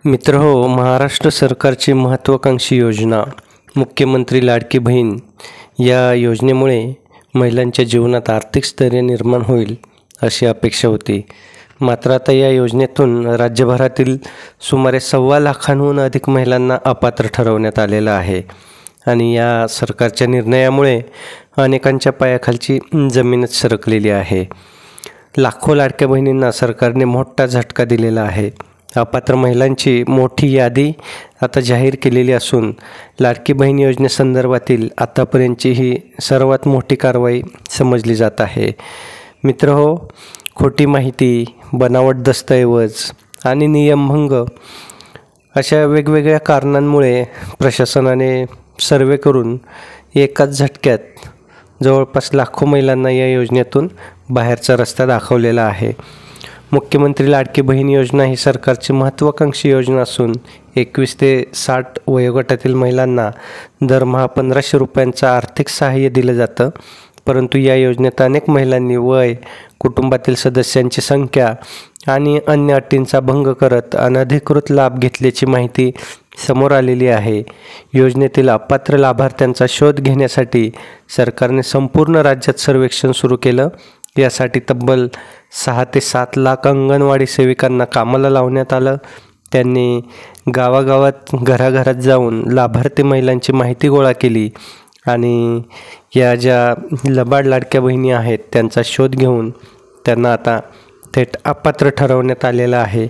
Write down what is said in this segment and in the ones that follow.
मित्रहो, महाराष्ट्र सरकारची महत्त्वाकांक्षी योजना मुख्यमंत्री लाडकी बहीण या योजनेमुळे महिलांच्या जीवनात आर्थिक स्थैर्य निर्माण होईल अशी अपेक्षा होती. मात्र आता या योजनेतून राज्यभरातील सुमारे 1.25 लाखांहून अधिक महिलांना अपात्र ठरवण्यात आलेलं आहे आणि या सरकारच्या निर्णयामुळे अनेकांच्या पायाखालची जमीनच सरकलेली आहे. लाखो लाडक्या बहिणींना सरकारने मोठा झटका दिलेला आहे. अपात्र महिलांची मोठी यादी आता जाहीर केलेली असून लाडकी बहीण योजनेसंदर्भातील आतापर्यंतची ही सर्वात मोठी कारवाई समजली जात आहे. मित्रहो, खोटी माहिती, बनावट दस्तऐवज आणि नियमभंग अशा वेगवेगळ्या कारणांमुळे प्रशासनाने सर्वे करून एकाच झटक्यात जवळपास लाखो महिलांना या योजनेतून बाहेरचा रस्ता दाखवलेला आहे. मुख्यमंत्री लाडकी बहीण योजना ही सरकारची महत्त्वाकांक्षी योजना असून 21 ते 60 वयोगटातील महिलांना दरमहा 1500 रुपयांचं आर्थिक सहाय्य दिलं जातं. परंतु या योजनेत अनेक महिलांनी वय, कुटुंबातील सदस्यांची संख्या आणि अन्य अटींचा भंग करत अनधिकृत लाभ घेतल्याची माहिती समोर आलेली आहे. योजनेतील अपात्र लाभार्थ्यांचा शोध घेण्यासाठी सरकारने संपूर्ण राज्यात सर्वेक्षण सुरू केलं. यासाठी तब्बल 6 ते 7 लाख अंगणवाडी सेविकांना कामाला लावण्यात आलं. त्यांनी गावागावात घराघरात जाऊन लाभार्थी महिलांची माहिती गोळा केली आणि या ज्या लबाड लाडक्या बहिणी आहेत त्यांचा शोध घेऊन त्यांना आता थेट अपात्र ठरवण्यात आलेलं आहे.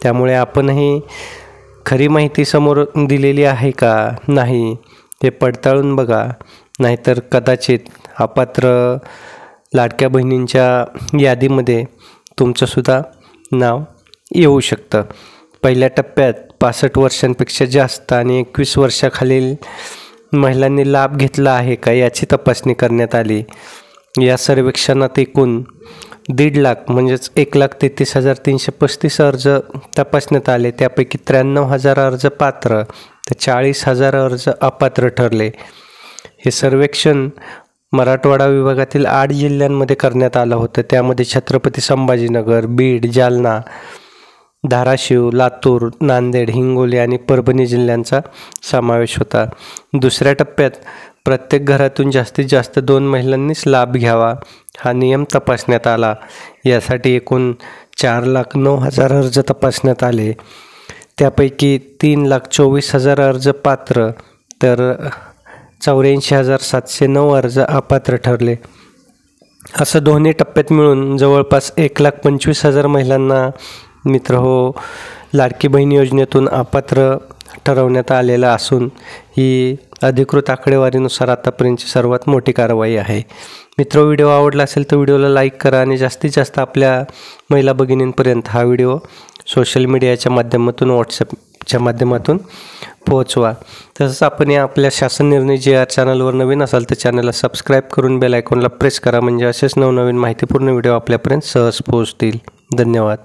त्यामुळे आपणही खरी माहिती समोर दिलेली आहे का नाही हे पडताळून बघा, नाहीतर कदाचित अपात्र लाडक्या बहिणींच्या यादीमध्ये तुमचंसुद्धा नाव येऊ शकतं. पहिल्या टप्प्यात 65 वर्षांपेक्षा जास्त आणि 21 वर्षाखालील महिलांनी लाभ घेतला आहे का याची तपासणी करण्यात आली. या सर्वेक्षणात एकूण 1.5 लाख म्हणजेच 1,33,335 अर्ज तपासण्यात आले. त्यापैकी 93,000 अर्ज पात्र तर 40,000 अर्ज अपात्र ठरले. हे सर्वेक्षण मराठवाडा विभागातील 8 जिल्ह्यांमध्ये करण्यात आलं होतं. त्यामध्ये छत्रपती संभाजीनगर, बीड, जालना, धाराशिव, लातूर, नांदेड, हिंगोली आणि परभणी जिल्ह्यांचा समावेश होता. दुसऱ्या टप्प्यात प्रत्येक घरातून जास्तीत जास्त 2 महिलांनीच लाभ घ्यावा हा नियम तपासण्यात आला. यासाठी एकूण 4,09,000 अर्ज तपासण्यात आले. त्यापैकी 3,24,000 अर्ज पात्र तर 84,709 अर्ज अपात्र ठरले. असं दोन्ही टप्प्यात मिळून जवळपास 1,25,000 महिलांना मित्रहो लाडकी बहीण योजनेतून अपात्र ठरवण्यात आलेलं असून ही अधिकृत आकडेवारीनुसार आतापर्यंतची सर्वात मोठी कारवाई आहे. मित्र, व्हिडिओ आवडला असेल तर व्हिडिओला लाईक करा आणि जास्तीत जास्त आपल्या महिला भगिनींपर्यंत हा व्हिडिओ सोशल मीडियाच्या माध्यमातून, व्हॉट्सअपच्या माध्यमातून पोहोचवा. तसंच आपण या आपल्या शासन निर्णय जे या चॅनलवर नवीन असाल तर चॅनलला सबस्क्राईब करून बेल आयकॉनला प्रेस करा, म्हणजे असेच नवनवीन माहितीपूर्ण व्हिडिओ आपल्यापर्यंत सहज पोहोचतील. धन्यवाद.